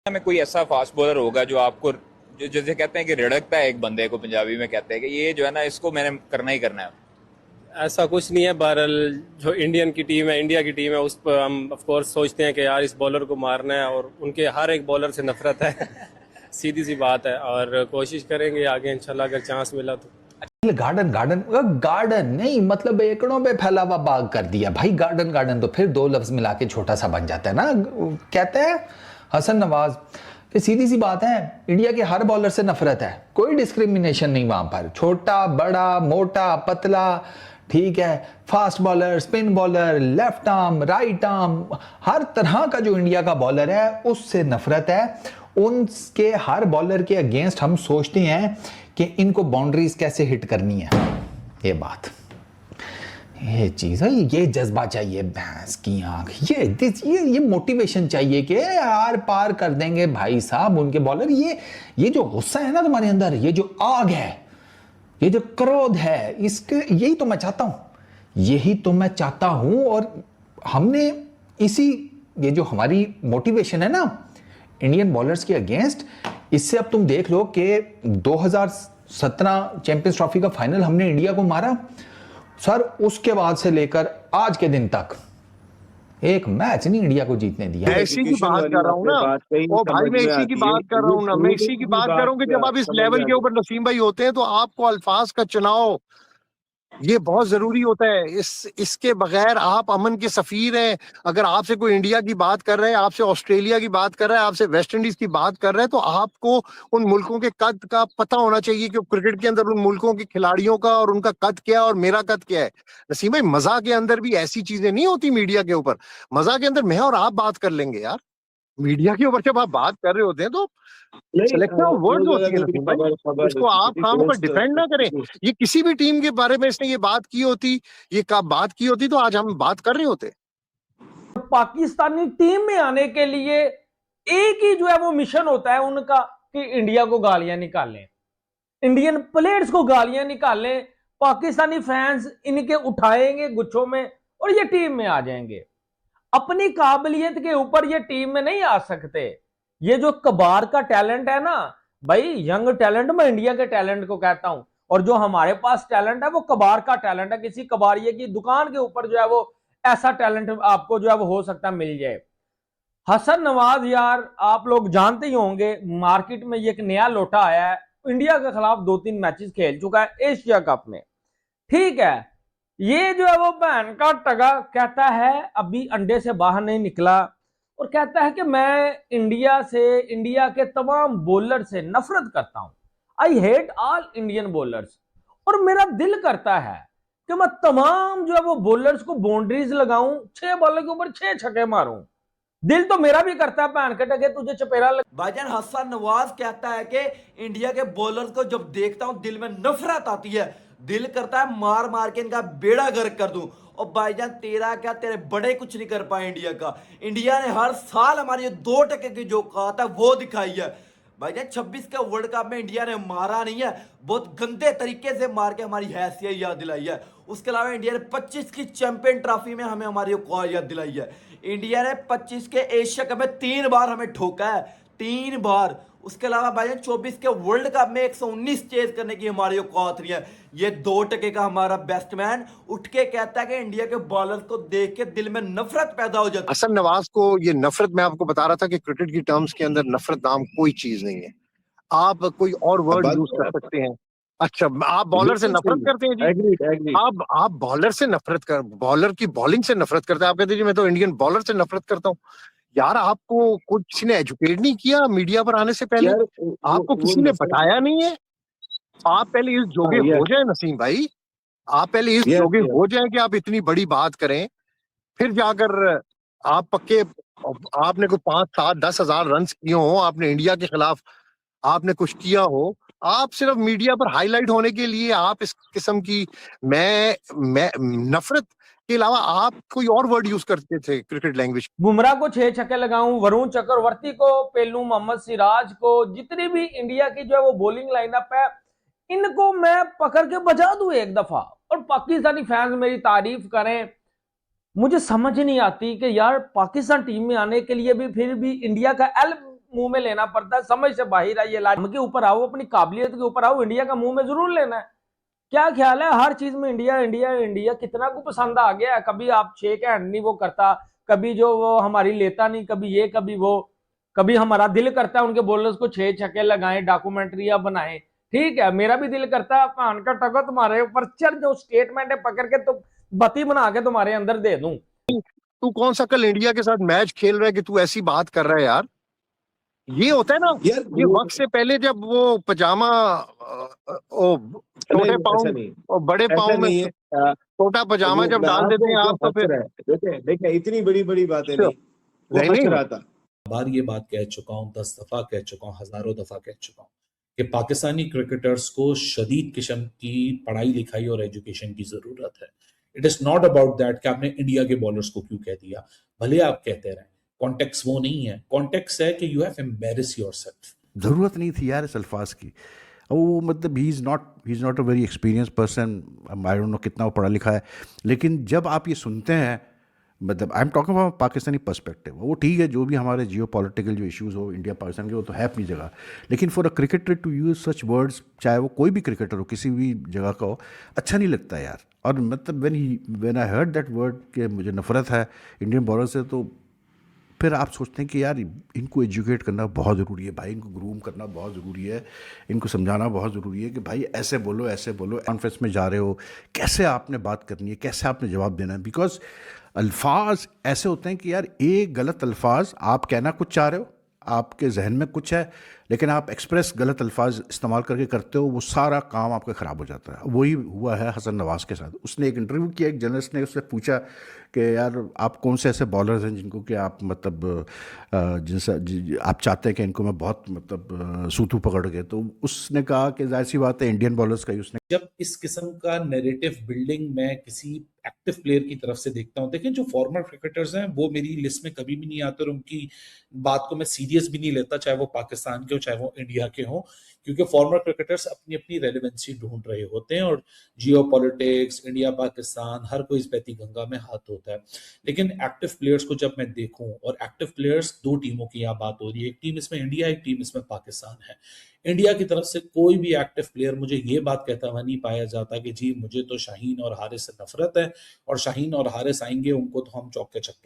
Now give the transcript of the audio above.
में कोई ऐसा फास्ट बॉलर होगा जो आपको जैसे कहते हैं कि रिड़कता है एक बंदे को, पंजाबी में कहते हैं कि ये जो है ना इसको मैंने करना ही करना है। ऐसा कुछ नहीं है। बहरहाल जो इंडियन की टीम है, इंडिया की टीम है, उस पर हम ऑफ कोर्स सोचते हैं कि यार इस बॉलर को मारना है, और उनके हर एक बॉलर से नफरत है। सीधी सी बात है, और कोशिश करेंगे आगे इंशाल्लाह अगर चांस मिला तो। गार्डन गार्डन गार्डन नहीं, मतलब एकड़ों में फैला हुआ बाग कर दिया भाई। गार्डन गार्डन तो फिर दो लफ्ज मिला के छोटा सा बन जाता है ना। कहते हैं हसन नवाज कि सीधी सी बात है, इंडिया के हर बॉलर से नफरत है, कोई डिस्क्रिमिनेशन नहीं वहां पर। छोटा बड़ा मोटा पतला, ठीक है, fast bowler, spin bowler, left arm, right arm, हर तरह का जो इंडिया का बॉलर है उससे नफरत है। उनके हर बॉलर के अगेंस्ट हम सोचते हैं कि इनको बाउंड्रीज कैसे हिट करनी है। ये बात, ये चीज है, ये जज्बा चाहिए, भैंस की आंख, ये मोटिवेशन चाहिए कि आर पार कर देंगे भाई साहब उनके बॉलर। ये जो गुस्सा है ना तुम्हारे अंदर, ये जो आग है, ये जो क्रोध है, इसके यही तो मैं चाहता हूं, यही तो मैं चाहता हूं। और हमने ये जो हमारी मोटिवेशन है ना इंडियन बॉलर्स के अगेंस्ट, इससे अब तुम देख लो कि 2017 चैंपियंस ट्रॉफी का फाइनल हमने इंडिया को मारा सर, उसके बाद से लेकर आज के दिन तक एक मैच नहीं इंडिया को जीतने दिया। मैं इसी की बात कर रहा हूँ ना, ओ भाई मैं इसी की बात कर रहा हूँ ना, मैं इसी की बात कर रहा हूँ कि जब आप इस लेवल के ऊपर नसीम भाई होते हैं तो आपको अल्फाज का चुनाव ये बहुत जरूरी होता है। इसके बगैर आप अमन के सफीर हैं। अगर आपसे कोई इंडिया की बात कर रहा है, आपसे ऑस्ट्रेलिया की बात कर रहा है, आपसे वेस्ट इंडीज की बात कर रहा है, तो आपको उन मुल्कों के कद का पता होना चाहिए कि क्रिकेट के अंदर उन मुल्कों के खिलाड़ियों का और उनका कद क्या है और मेरा कद क्या है। नसीम भाई मजा के अंदर भी ऐसी चीजें नहीं होती मीडिया के ऊपर। मजा के अंदर मैं और आप बात कर लेंगे यार, मीडिया के ऊपर जब आप बात कर रहे होते हैं तो सिलेक्शन ऑफ वर्ड्स होती है नसीम भाई, इसको आप काम पर डिफेंड ना करें। ये किसी भी टीम के बारे में इसने ये बात की होती, ये कब बात की होती तो आज हम बात कर रहे होते। पाकिस्तानी टीम में आने के लिए एक ही जो है वो मिशन होता है उनका कि इंडिया को गालियां निकालें, इंडियन प्लेयर्स को गालियां निकालें, पाकिस्तानी फैंस इनके उठाएंगे गुच्छों में और ये टीम में आ जाएंगे। अपनी काबिलियत के ऊपर ये टीम में नहीं आ सकते। ये जो कबार का टैलेंट है ना भाई, यंग टैलेंट, मैं इंडिया के टैलेंट को कहता हूं, और जो हमारे पास टैलेंट है वो कबार का टैलेंट है। किसी कबारिये की दुकान के ऊपर जो है वो ऐसा टैलेंट आपको जो है वो हो सकता है मिल जाए। हसन नवाज यार आप लोग जानते ही होंगे, मार्केट में ये एक नया लोटा आया है, इंडिया के खिलाफ 2-3 मैचेस खेल चुका है एशिया कप में, ठीक है। ये जो है वो बहन का टगा कहता है अभी अंडे से बाहर नहीं निकला, और कहता है कि मैं इंडिया के तमाम बॉलर से नफरत करता हूं, I hate all Indian bowlers. और मेरा दिल करता है कि मैं तमाम जो है वो बॉलर्स को बाउंड्रीज लगाऊं, 6 बॉलर के ऊपर 6 छक्के मारूं। दिल तो मेरा भी करता है बहन के टगे तुझे चपेरा लग। भाईजान हसन नवाज कहता है कि इंडिया के बॉलर्स को जब देखता हूं दिल में नफरत आती है, दिल करता है मार मार के इनका बेड़ा गर्क कर दूं। और भाईजान तेरा क्या, तेरे बड़े कुछ नहीं कर पाए इंडिया का। इंडिया ने हर साल हमारी 2% की जो औकात है वो दिखाई है। भाईजान 26 के वर्ल्ड कप में इंडिया ने मारा नहीं है, बहुत गंदे तरीके से मार के हमारी हैसियत याद दिलाई है। उसके अलावा इंडिया ने 25 की चैंपियन ट्रॉफी में हमें हमारी औकात याद दिलाई है। इंडिया ने 25 के एशिया कप में 3 बार हमें ठोका है, 3 बार। उसके अलावा भाईजान 24 के वर्ल्ड कप में 119 चेज करने की हमारी औकात नहीं है। ये 2% का हमारा बैट्समैन उठ के कहता है कि इंडिया के बॉलर को देख के दिल में नफरत पैदा हो जाती है। हसन नवाज को ये नफरत, मैं आपको बता रहा था कि क्रिकेट की टर्म्स के अंदर नफरत नाम कोई चीज नहीं है। आप कोई और वर्ड यूज कर सकते हैं। अच्छा, आप बॉलर से नफरत करते हैं जी? आप बॉलर से नफरत कर, बॉलर की बॉलिंग से नफरत करते हैं। आप कहते हैं जी मैं तो इंडियन बॉलर से नफरत करता हूँ। यार आपको कुछ ने एजुकेट नहीं किया मीडिया पर आने से पहले? आपको किसी ने बताया नहीं है? आप पहले इस जोगे हो जाए नसीम भाई, आप पहले इस जोगे हो जाए कि आप इतनी बड़ी बात करें, फिर जाकर आप पक्के, आपने कोई 5, 7, 10 हजार रन किए हो, आपने इंडिया के खिलाफ आपने कुछ किया हो, आप सिर्फ मीडिया पर हाईलाइट होने के लिए आप इस किस्म की मैं नफरत के अलावा आप कोई और वर्ड यूज करते थे क्रिकेट लैंग्वेज? बुमराह को 6 छक्के लगाऊं, वरुण चक्रवर्ती को पेलूं, मोहम्मद सिराज को, जितनी भी इंडिया की जो है वो बॉलिंग लाइनअप है, इनको मैं पकड़ के बजा दूं एक दफा, और पाकिस्तानी फैंस मेरी तारीफ करें। मुझे समझ नहीं आती कि यार पाकिस्तान टीम में आने के लिए भी फिर भी इंडिया का एल मुंह में लेना पड़ता है, समझ से बाहर है ये लाज के ऊपर आओ, अपनी काबिलियत के ऊपर आओ, इंडिया का मुंह में जरूर लेना है। क्या ख्याल है हर चीज में इंडिया इंडिया इंडिया, कितना को पसंद आ गया है। कभी आप शेक हैंड नहीं वो करता, कभी जो वो हमारी लेता नहीं, कभी ये कभी वो, कभी हमारा दिल करता है उनके बॉलर्स को 6 छक्के लगाएं, डॉक्यूमेंट्रियां बनाएं। ठीक है, मेरा भी दिल करता है कान का टको तुम्हारे ऊपर चढ़, जो स्टेटमेंट है पकड़ के तो बत्ती बना के तुम्हारे अंदर दे दूं। तू कौन सा कल इंडिया के साथ मैच खेल रहा है कि तू ऐसी बात कर रहा है यार? ये होता है ना यार ये वक्त से पहले जब वो पजामा छोटे पाँव और बड़े पाँव में छोटा पजामा जब डाल देते हैं आप, तो फिर देखें इतनी बड़ी बड़ी बातें नहीं, वो नहीं, हंस नहीं। रहा था। बार ये बात कह चुका हूं, 10 दफा कह चुका हूं, हजारों दफा कह चुका हूं कि पाकिस्तानी क्रिकेटर्स को शदीद किस्म की पढ़ाई लिखाई और एजुकेशन की जरूरत है। It is not about that कि आपने इंडिया के बॉलर्स को क्यों कह दिया, भले आप कहते रहें, कॉन्टेक्स्ट वो नहीं है। कॉन्टेक्स्ट है कि यू हैव एम्बैरेस योरसेल्फ। ज़रूरत नहीं थी यार इस अल्फाज की। वो मतलब he is not a very experience person, I don't know कितना वो पढ़ा लिखा है, लेकिन जब आप ये सुनते हैं, मतलब I am talking about Pakistani perspective, वो ठीक है जो भी हमारे जियो पॉलिटिकल जो इश्यूज़ हो इंडिया पाकिस्तान के, वो तो है अपनी जगह, लेकिन for a cricketer to use such words, चाहे वो कोई भी क्रिकेटर हो किसी भी जगह का हो, अच्छा नहीं लगता यार। और मतलब when I heard that word कि मुझे नफरत है इंडियन बॉलर से, तो फिर आप सोचते हैं कि यार इनको एजुकेट करना बहुत ज़रूरी है भाई, इनको ग्रूम करना बहुत ज़रूरी है, इनको समझाना बहुत ज़रूरी है कि भाई ऐसे बोलो कॉन्फ्रेंस में जा रहे हो, कैसे आपने बात करनी है, कैसे आपने जवाब देना है। बिकॉज अल्फाज ऐसे होते हैं कि यार एक गलत अल्फाज आप कहना कुछ चाह रहे हो, आपके जहन में कुछ है, लेकिन आप एक्सप्रेस गलत अल्फाज इस्तेमाल करके करते हो, वो सारा काम आपका ख़राब हो जाता है। वही हुआ है हसन नवाज़ के साथ। उसने एक इंटरव्यू किया, एक जर्नलिस्ट ने उससे पूछा कि यार आप कौन से ऐसे बॉलर्स हैं जिनको कि आप मतलब जिनसे आप चाहते हैं कि इनको मैं बहुत मतलब सूतू पकड़ के, तो उसने कहा कि जाहिर सी बात है इंडियन बॉलर्स का ही। उसने जब इस किस्म का नैरेटिव बिल्डिंग मैं किसी एक्टिव प्लेयर की तरफ से देखता हूं, देखें जो फॉर्मर क्रिकेटर्स हैं वो मेरी लिस्ट में कभी भी नहीं आते और उनकी बात को मैं सीरियस भी नहीं लेता, चाहे वो पाकिस्तान के हो चाहे वो इंडिया के हो, क्योंकि फॉर्मर क्रिकेटर्स अपनी अपनी रेलेवेंसी ढूंढ रहे होते हैं और जियो पॉलिटिक्स, इंडिया पाकिस्तान, हर कोई इस बहती गंगा में हाथ होता है। लेकिन एक्टिव प्लेयर्स को जब मैं देखूं, और एक्टिव प्लेयर्स 2 टीमों की यहाँ बात हो रही है, एक टीम इसमें इंडिया, एक टीम इसमें पाकिस्तान है। इंडिया की तरफ से कोई भी एक्टिव प्लेयर मुझे ये बात कहता हुआ नहीं पाया जाता कि जी मुझे तो शाहीन और हारिस से नफरत है, और शाहीन और हारिस आएंगे उनको तो हम चौके छक्के